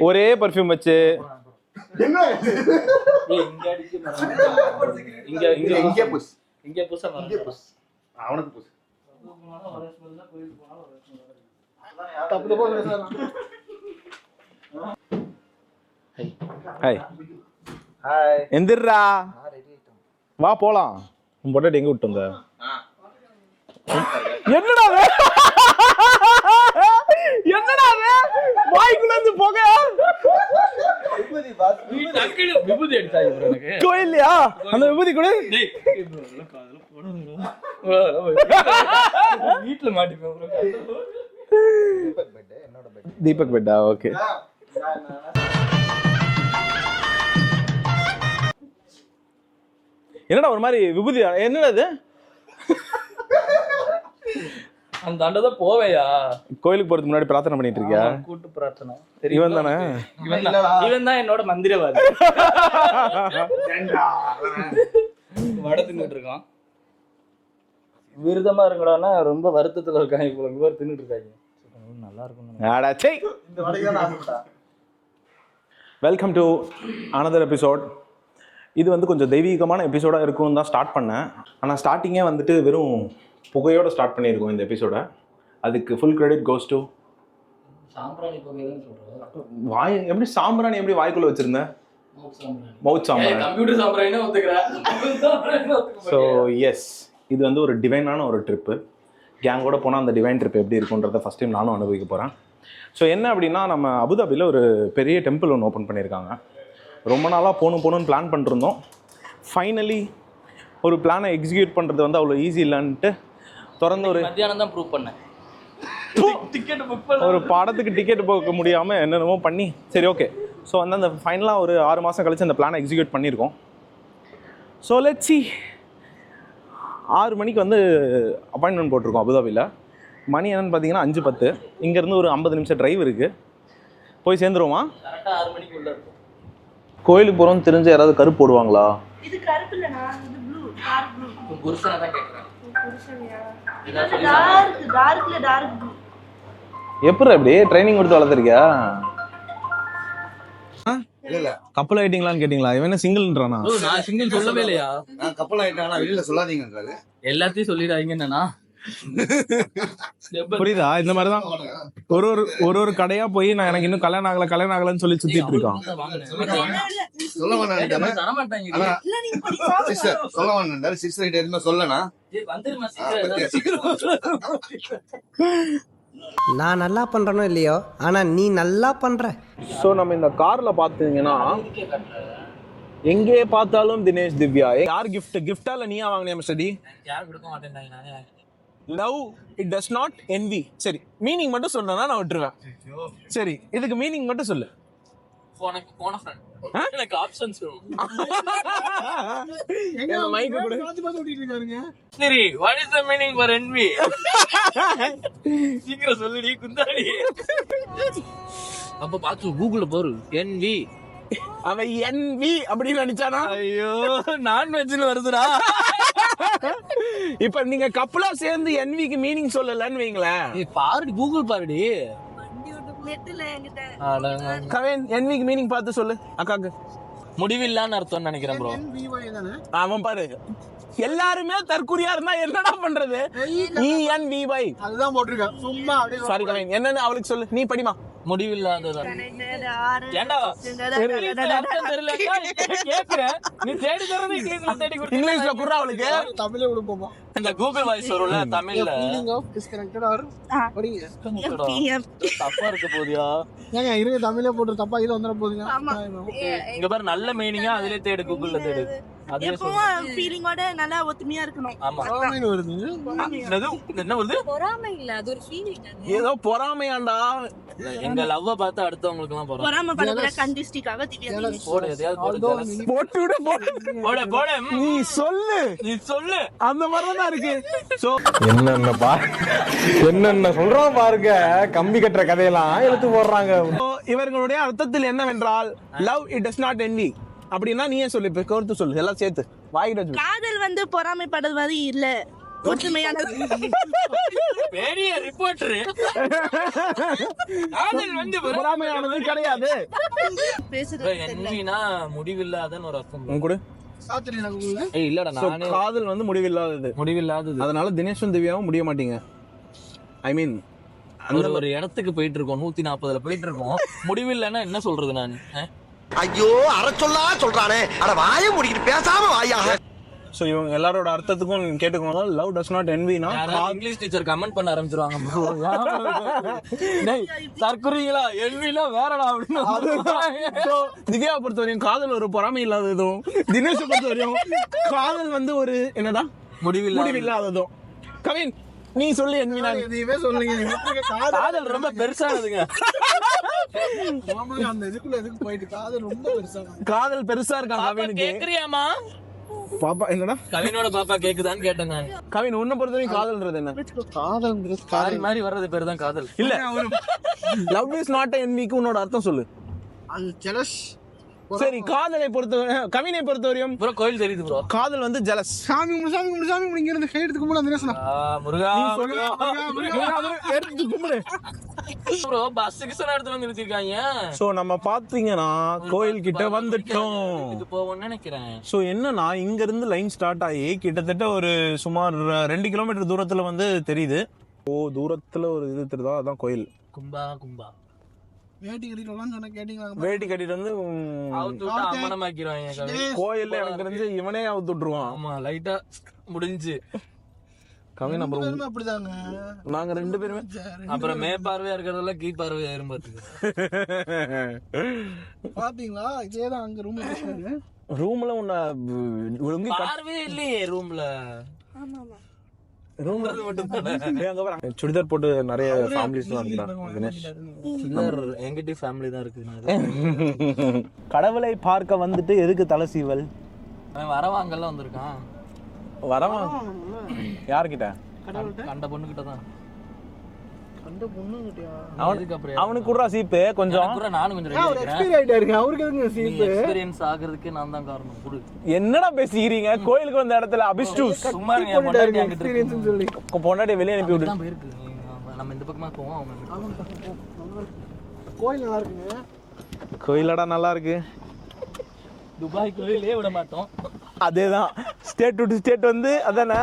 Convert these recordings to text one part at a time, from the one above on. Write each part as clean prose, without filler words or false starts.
ஒரே பர்ஃப்யூம் வச்சு அவனுக்கு புஷ் எந்திரா வா போலாம். உன் பொட்டாட்டி எங்க விட்டு வந்த? என்னடா என்னடா வாய்க்குள்ள இருந்து போக விபூதி எடுத்தாங்க கோயில்லையா? அந்த விபூதி கூட வீட்டுல மாட்டிப்பேன். தீபக் பெட்டா? ஓகே. என்னடா ஒரு மாதிரி விபூதி? என்னடா இது? அந்த அண்டதான் போவையா? கோயிலுக்கு போறதுக்கு முன்னாடி பிரார்த்தனை பண்ணிட்டு இருக்கியா? கூட்டு பிரார்த்தனை. இவன் தானே? இவன் தான் என்னோட மந்திரவாதி. வடை தின்னுட்டு இருக்கான். விருதமா இருங்கடான்னா ரொம்ப வருத்தத்துல இருக்காங்க. இவ்வளவு பேர் தின்னுட்டு இருக்காங்க. நல்லா இருக்கும். Welcome to another episode. இது வந்து கொஞ்சம் தெய்வீகமான எபிசோடாக இருக்கும்னு தான் ஸ்டார்ட் பண்ணேன். ஆனால் ஸ்டார்டிங்கே வந்துட்டு வெறும் புகையோடு ஸ்டார்ட் பண்ணியிருக்கோம் இந்த எபிசோடை. அதுக்கு ஃபுல் கிரெடிட் கோஸ் டு சாம்பிராணி புகைன்னு சொல்கிறோம். வாய் எப்படி சாம்பிராணி எப்படி வாய்க்குள்ளே வச்சுருந்தேன்? மவுத் சாம்பிராணி. கம்ப்யூட்டர் சாம்பிராணி ஒத்துக்கிறேன். ஸோ எஸ், இது வந்து ஒரு டிவைனான ஒரு ட்ரிப்பு. கேங்கோட போனால் அந்த டிவைன் ட்ரிப் எப்படி இருக்குன்றதை ஃபஸ்ட் டைம் நானும் அனுபவிக்க போகிறேன். ஸோ என்ன அப்படின்னா, நம்ம அபுதாபியில் ஒரு பெரிய டெம்பிள் ஒன்று ஓப்பன் பண்ணியிருக்காங்க. ரொம்ப நாளாக போகணுன்னு பிளான் பண்ணிருந்தோம். ஃபைனலி ஒரு பிளானை எக்ஸிக்யூட் பண்ணுறது வந்து அவ்வளோ ஈஸி இல்லைன்ட்டு திறந்து ஒரு மத்தியானம் தான் ப்ரூவ் பண்ணேன். டிக்கெட் புக் பண்ண ஒரு படத்துக்கு டிக்கெட் போக முடியாமல் என்னென்னமோ பண்ணி சரி ஓகே. ஸோ வந்து அந்த ஃபைனலாக ஒரு 6 மாதம் கழிச்சு அந்த பிளானை எக்ஸிக்யூட் பண்ணியிருக்கோம். So let's see. 6 மணிக்கு வந்து அப்பாயின்மெண்ட் போட்டிருக்கோம் அபுதாபியில். மணி என்னன்னு பார்த்தீங்கன்னா 5:10. இங்கேருந்து ஒரு 50 நிமிஷம் டிரைவ் இருக்குது. போய் சேர்ந்துருவோமா? கரெக்டாக 6 மணிக்கு உள்ள இருக்கும். கோயிலுக்கு போகிறோம்னு தெரிஞ்ச யாராவது கருப்பு போடுவாங்களா? இது கருப்பு இல்லனா, இது ப்ளூ, டார்க் ப்ளூ. புருஷனை தான் கேக்குறேன். புருஷனியா? இது டார்க்ல டார்க் ப்ளூ. எப்படி அப்படி ட்ரைனிங் கொடுத்து வளர்த்துருக்கியா? இல்ல கப்பல் ஆயிட்டீங்களான்னு கேட்டீங்களா? இவன் என்ன சிங்கிள்ன்றானா? நான் சிங்கிள் சொல்லவே இல்லையா? நான் கப்பல் ஆயிட்டேன். வெளியில சொல்லாதீங்க. எல்லாத்தையும் சொல்லிடாதீங்க. என்னன்னா புரியுதா? இந்த மாதிரிதான் ஒரு கடையா போய் நான் எனக்கு இன்னும் கல்யாணம் ஆகலன்னு சொல்லி சுத்திட்டு இருக்கான். சொல்ல வேண்டாம். தர மாட்டாங்க. இல்ல நீங்க படிச்சா சிஸ்டர் சொல்ல வேண்டாம். சிஸ்டர் கிட்ட எதுவுமே சொல்லனா? நான் நல்லா பண்றனோ இல்லையோ, ஆனா நீ நல்லா பண்ற. ஸோ நம்ம இந்த கார்ல பாத்தீங்கன்னா எங்கே பார்த்தாலும் தினேஷ் திவ்யா. யார் கிஃப்டா இல்ல நீயா வாங்கினியா மிஸ்டர் டி? யார் கொடுக்க மாட்டேன்டாங்க. நானே love it does not envy. சரி, மீனிங் மட்டும் சொன்னா நான் விட்டுருவேன். சரி, இதுக்கு மீனிங் மட்டும் சொல்லு. போன ஃப்ரெண்ட் எனக்கு ஆப்ஷன்ஸ் சரி. What is the meaning for envy? சீக்கிரம் சொல்லுடி குந்தாடி. அப்ப பாத்து கூகுள்ல பாரு envy. அவன் என்வி அப்படின்னு நினைச்சானா? ஐயோ, நான்வெஜ்னு வருதுடா. இப்ப நீங்க கப்பலா சேர்ந்து என்விக்கு மீனிங் சொல்லலன்னு வைங்களேன். பாருடி, கூகுள் பாருடி. நெட்ல என்கிட்ட கவின் என்விக்கு மீனிங் பார்த்து சொல்லு அக்காக்கு. முடிவில்லான்னு அர்த்தம் நினைக்கிறேன் ப்ரோ. அவன் பாரு, எல்லாருமே தற்குறியா இருந்தா என்னடா பண்றது? ENVY அதுதான் போட்டிருக்கேன். சும்மா அப்படியே சாரி கவின், என்னன்னு அவளுக்கு சொல்லு. நீ படிமா. முடிவில்லாததா? ஏண்டா இங்கிலீஷ்ல குறா அவளுக்கு. தமிழே விடுப்போமா? இந்த கூகுள் வாய்ஸ் வரும்ல தமிழ்ல. ஃபீலிங் ஆஃப் டிஸ்கனெக்டட் ஆர் படிங்க. தப்பா இருக்க போதியா? ஏங்க இருங்க, தமிழே போட்டு தப்பா இது வந்துற போகுதுங்க. இங்க பாரு, நல்ல மீனிங்கா அதுலயே தேடு, கூகுள்ல தேடு. அதே எப்பவும் ஃபீலிங்கோட நல்லா ஒத்துமையா இருக்கணும். ஆமா. பொறாமைன்னு வருது. என்ன வருது? பொறாமை இல்ல, அது ஒரு ஃபீலிங். ஏதோ பொறாமையாண்டா. எங்க லவ்வ பார்த்து அடுத்தவங்களுக்கு எல்லாம் போறோம். பொறாமை படத்துல கண்டிஸ்டிக்காக திவ்யா போடு, எதையாவது போடு. போடு. நீ சொல்லு. அந்த மாதிரிதான் இருக்கு. சோ என்னென்ன சொல்றோம் பாருங்க. கம்பி கட்டுற கதையெல்லாம் எடுத்து போடுறாங்க. இவர்களுடைய அர்த்தத்தில் என்னவென்றால், love it does not envy அப்படின்னா நீயே சொல்லு. இப்ப கோர்த்து சொல்லு, எல்லாம் சேர்த்து. வாய்கிட்ட வச்சு காதல் வந்து பொறாமைப்படுவது இல்ல, ஒற்றுமையானது. பெரிய ரிப்போர்ட்டர். காதல் வந்து பொறாமையானது கிடையாது. பேசுறது என்வினா முடிவில்லாதன்னு ஒரு அர்த்தம். கூட சாத்திரி எனக்கு ஏய் இல்லடா So, நானே காதல் வந்து முடிவில்லாதது. முடிவில்லாதது. அதனால தினேஷும் திவ்யாவும் முடிய மாட்டீங்க. ஐ மீன் ஒரு இடத்துக்கு போயிட்டு இருக்கோம், 140ல போயிட்டு இருக்கோம், முடிவில்லைன்னா என்ன சொல்றது நான்? ஐயோ அற சொல்லா சொல்றானே, அட வாயை முடிக்கிட்டு பேசாம வாயா. ஸோ இவங்க எல்லாரோட அர்த்தத்துக்கும் கேட்டுக்கோங்க. லவ் டஸ் நாட் என்வினா இங்கிலீஷ் டீச்சர் கமெண்ட் பண்ண ஆரம்பிச்சிருவாங்க. தற்குறீங்களா என்வினா வேறடா அப்படின்னு. So, திவ்யாவை பொறுத்த வரையும் காதல் ஒரு பொறாமை இல்லாததும், தினேஷை பொறுத்த வரையும் காதல் வந்து ஒரு என்னதான் முடிவில்லாததும். கவின் நீ சொல்லு என்வினா. எதையுமே சொல்லுங்க. காதல் ரொம்ப பெருசானதுங்க. அந்த இதுக்குள்ள எதுக்கு போயிட்டு காதல் ரொம்ப பெருசா. காதல் பெருசா இருக்கா கவினுக்கு? கேக்குறியாமா? பாப்பா என்னடா கவினோட பாப்பா கேக்குதான்னு கேட்டேன் நான். கவின் உன்னை பொறுத்த வரையும் காதல்ன்றது என்ன? காதல்ங்கிறது காரி மாதிரி வர்றது பேர் தான் காதல். இல்ல லவ் இஸ் நாட் என்விக்கு உன்னோட அர்த்தம் சொல்லு. அது ஜெலஸ். சரி காதலை பொறுத்த கவினை பொறுத்தவரையும் ப்ரோ கோயில் தெரியுது ப்ரோ. காதல் வந்து ஜெலஸ். சாமி இங்க இருந்து கை எடுத்து கும்பிடு. தினேஷ் முருகா எடுத்து கும்பிடு. ப்ரோ பஸ் கிசன இடத்துல வந்து நிறுத்திருக்காங்க. சோ நம்ம பாத்தீங்கன்னா கோயில் கிட்ட வந்துட்டோம். இது போவோம்னு நினைக்கிறேன். சோ என்னன்னா இங்க இருந்து லைன் ஸ்டார்ட் ஆகி கிட்டத்தட்ட ஒரு சுமார் 2 கிலோமீட்டர் தூரத்துல வந்து தெரியுது. தூரத்துல ஒரு இது தெரியுதா, அதான் கோயில். கும்பா வேட்டி கட்டிட்டு சொன்ன கேட்டீங்களா? வேட்டி கட்டிட்டு வந்து அவுத்து விட்டு அம்மனமாக்கிடுவாங்க. கோயில்ல எனக்கு தெரிஞ்சு இவனே அவுத்து விட்டுருவான். ஆமா லைட்டா முடிஞ்சு. கவின் அப்புறம் அப்படிதாங்க நாங்க 2 பேருமே அப்புறம் மேற்பார்வையா இருக்கிறதெல்லாம் கீழ் பார்வையா இருப்பாத்துக்கு. பாத்தீங்களா? இதேதான் அங்க ரூம்ல உன்ன பார்வையே இல்லையே ரூம்ல. சுடிதார் போட்டு நிறைய ஃபேமிலிஸ் தினேஷ் எங்கிட்ட ஃபேமிலி தான் இருக்கு. கடவுளை பார்க்க வந்துட்டு எதுக்கு தலை சீவல்? வரவாங்கெல்லாம் வந்திருக்கான். வரவா யாருக்கிட்ட? கண்ட பொண்ணுகிட்ட தான். அவனுக்கு கூட சீப்பு கொஞ்சம். நானும் கொஞ்சம் எக்ஸ்பீரியன்ஸ் ஆகிறதுக்கு நான் தான் காரணம். என்னடா பேசிக்கிறீங்க? கோயிலுக்கு வந்த இடத்துல அபிஸ்டூஸ் சும்மா பொண்டாட்டி வெளியே அனுப்பி விட்டு போயிருக்கு. நம்ம இந்த பக்கமா போவோம். கோயில் நல்லா இருக்குங்க. கோயிலடா நல்லா இருக்கு. துபாய் கோயிலே விட மாட்டோம். அதேதான் ஸ்டேட் டு ஸ்டேட் வந்து அதானே.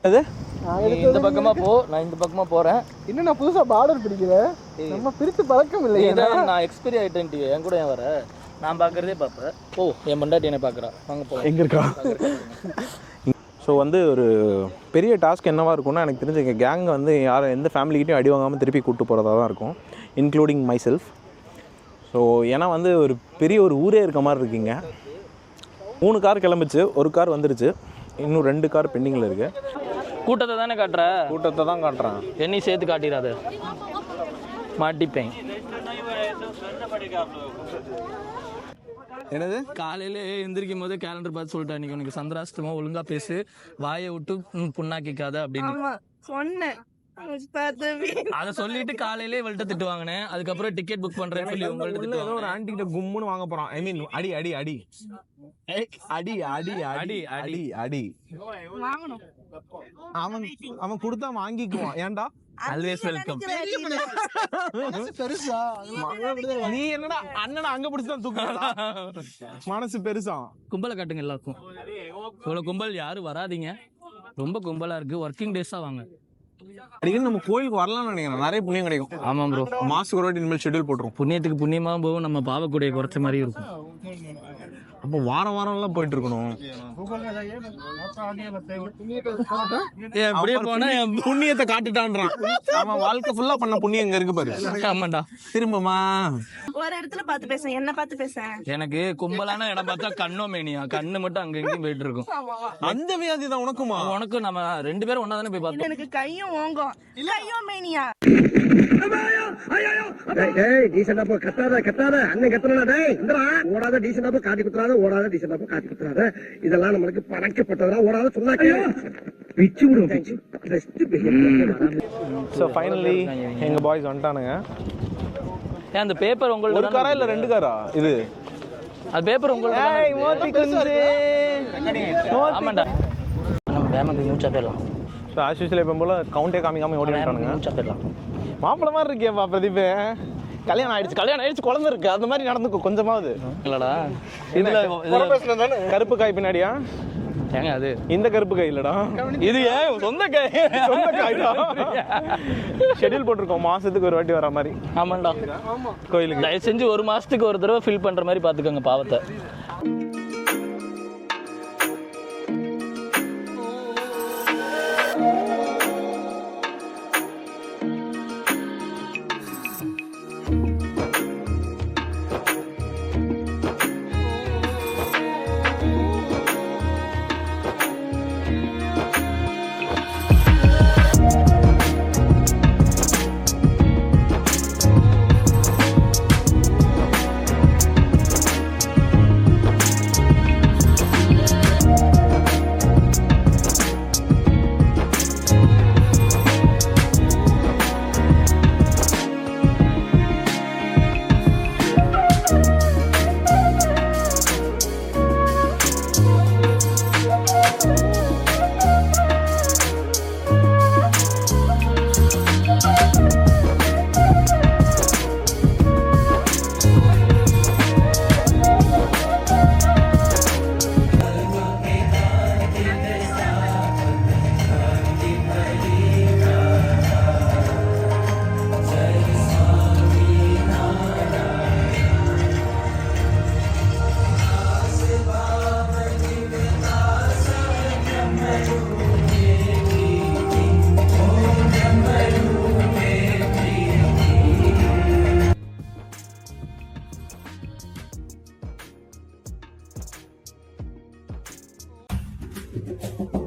அது இந்த பக்கமா போ, நான் இந்த பக்கமா போறேன். இன்னும் நான் புதுசா பார்டர் பிடிக்கிறேன். நம்ம பிரித்து பழக்கம் இல்லையே. நான் எக்ஸ்பீரி ஆயிட்டேன். என் கூட ஏன் வர? நான் பாக்குறதே பாப்பேன். ஓ என் பொண்டாட்டி என்ன பாக்குறா. வாங்க போலாம். எங்க இருக்கா? ஸோ வந்து ஒரு பெரிய டாஸ்க் என்னவா இருக்கும்னா, எனக்கு தெரிஞ்ச எங்கள் கேங் வந்து யாரும் எந்த ஃபேமிலிக்கிட்டையும் அடி வாங்காமல் திருப்பி கூப்பிட்டு போகிறதா தான் இருக்கும், இன்க்ளூடிங் மை செல்ஃப். ஸோ ஏன்னா வந்து ஒரு பெரிய ஒரு ஊரே இருக்க மாதிரி இருக்கீங்க. 3 கார் கிளம்பிச்சு, 1 கார் வந்துருச்சு, இன்னும் 2 கார் பெண்டிங்கில் இருக்குது. கூட்டத்தை தானே காட்டுற? கூட்டத்தை தான் காட்டுறேன். என்னையும் சேர்த்து காட்டிடாத, மாட்டிப்பேன். என்னது? காலையில எந்திரிக்கும் போது கேலண்டர் பார்த்து சொல்லிட்டேன், இன்னைக்கு உனக்கு சந்திராஷ்டமா, ஒழுங்கா பேசு, வாயை விட்டு புண்ணாக்கிக்காத அப்படின்னு சொன்னேன். அத சொல்லிட்டு காலையிலே இவள்கிட்ட திட்டு வாங்கினேன். அதுக்கப்புறம் டிக்கெட் புக் பண்றேன்னு சொல்லி உங்கள்ட்ட திட்டு ஏதோ ஒரு ஆன்டி கிட்ட கும்முன்னு வாங்க போறான். ஐ மீன் அடி அடி அடி அடி அடி அடி அடி அடி வாங்கணும். அவன் கொடுத்தா வாங்கிக்குவான். ஏன்டா? Always welcome. பெருசா நீ என்னடா அண்ணனை அங்க பிடிச்சுதான் தூக்குறா? மனசு பெருசா. கும்பலை காட்டுங்க எல்லாருக்கும். இவ்வளவு கும்பல் யாரும் வராதீங்க, ரொம்ப கும்பலா இருக்கு. ஒர்க்கிங் டேஸா வாங்க. அடிக்கடி நம்ம கோயிலுக்கு வரலாம்னு நினைக்கிறேன், நிறைய புண்ணியம் கிடைக்கும். ஆமா ப்ரோ, மாசத்துக்கு ஒரு வாட்டி இனிமேல் ஷெட்யூல் போட்டுரும். புண்ணியத்துக்கு புண்ணியமா போகும், நம்ம பாவக்கூடிய குறைச்ச மாதிரி இருக்கும். அப்போ வாரம் வாரம் எல்லாம் போயிட்டு இருக்கணும். அப்படியே போனா புண்ணியத்தை காட்டுட்டான்றான். அவன் வாழ்க்கை ஃபுல்லா பண்ண புண்ணியம் இங்க இருக்கு பாரு. ஆமாண்டா. திரும்பமா ஒரு இடத்துல பார்த்து பேச, என்ன பார்த்து பேச. எனக்கு கும்பலான இடம் பார்த்தா கண்ணோ மேனியா, கண்ணு மட்டும் அங்க இங்கேயும் போயிட்டு இருக்கும். அந்த வியாதி தான் உனக்குமா? உனக்கு நம்ம 2 பேரும் ஒன்னா தானே போய் பார்த்தோம். எனக்கு கையும் ஓங்கும், கையும் மேனியா. இதெல்லாம் நம்மளுக்கு படைக்கப்பட்டதா ஓடாத சொன்னாங்க. ஸோ ஃபைனலி எங்க பாய்ஸ் வந்துட்டானுங்க. அந்த பேப்பர் உங்களுக்கு ஒரு காரா இல்ல 2 காரா? இது அது பேப்பர் உங்களுக்கு ஆமாண்டா நம்ம வேமா போய் மூச்சா போயிடலாம். ஸோ ஆஸ் யூஸ்வல் எப்போ போல கவுண்டே காமிக்காம ஓடி வந்துட்டானுங்க. மூச்சா போயிடலாம். மாப்பிள்ள மாதிரி இருக்கேப்பா பிரதீப். கல்யாணம் ஆயிடுச்சு குழந்தை இருக்கு, அந்த மாதிரி நடந்துக்கும் கொஞ்சமாவது. இல்லடா கருப்பு காய் பின்னாடியா? ஏங்க அது இந்த கருப்பு காய் இல்லடா, இது ஏன் சொந்த காய். சொந்த காய்டா. ஷெட்யூல் போட்டிருக்கோம் மாசத்துக்கு ஒரு வாட்டி வர மாதிரி. ஆமாண்டா கோயிலுக்கு தயவு செஞ்சு 1 மாசத்துக்கு ஒரு தடவை ஃபில் பண்ற மாதிரி பாத்துக்கோங்க பாவத்தை. Thank you.